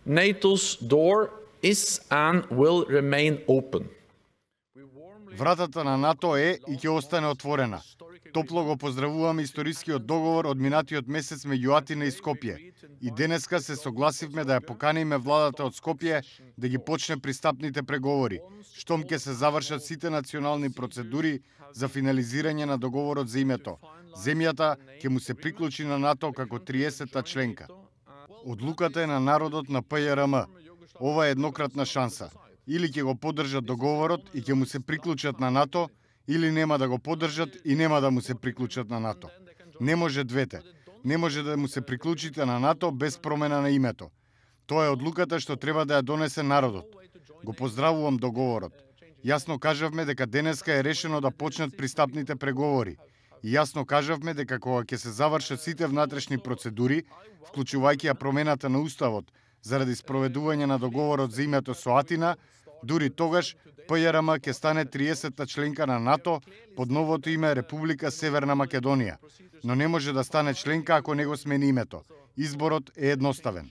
NATO's door is and will remain open. Вратата на НАТО е и ќе остане отворена. Топло го поздравуваме историскиот договор од минатиот месец меѓу Атина и Скопје. И денеска се согласивме да ја поканиме владата од Скопје да ги почне пристапните преговори, штом ќе се завршат сите национални процедури за финализирање на договорот за името. Земјата ќе му се приклучи на НАТО како 30-та членка. Одлуката е на народот на ПЈРМ. Ова е еднократна шанса. Или ќе го поддржат договорот и ќе му се приклучат на НАТО, или нема да го поддржат и нема да му се приклучат на НАТО. Не може двете. Не може да му се приклучите на НАТО без промена на името. Тоа е одлуката што треба да ја донесе народот. Го поздравувам договорот. Јасно кажавме дека денеска е решено да почнат пристапните преговори. И јасно кажавме дека кога ќе се завршат сите внатрешни процедури, вклучувајќи ја промената на уставот, заради спроведување на договорот за името со Атина, дури тогаш ПЈРМ ќе стане 30-та членка на НАТО под новото име Република Северна Македонија, но не може да стане членка ако не го смени името. Изборот е едноставен.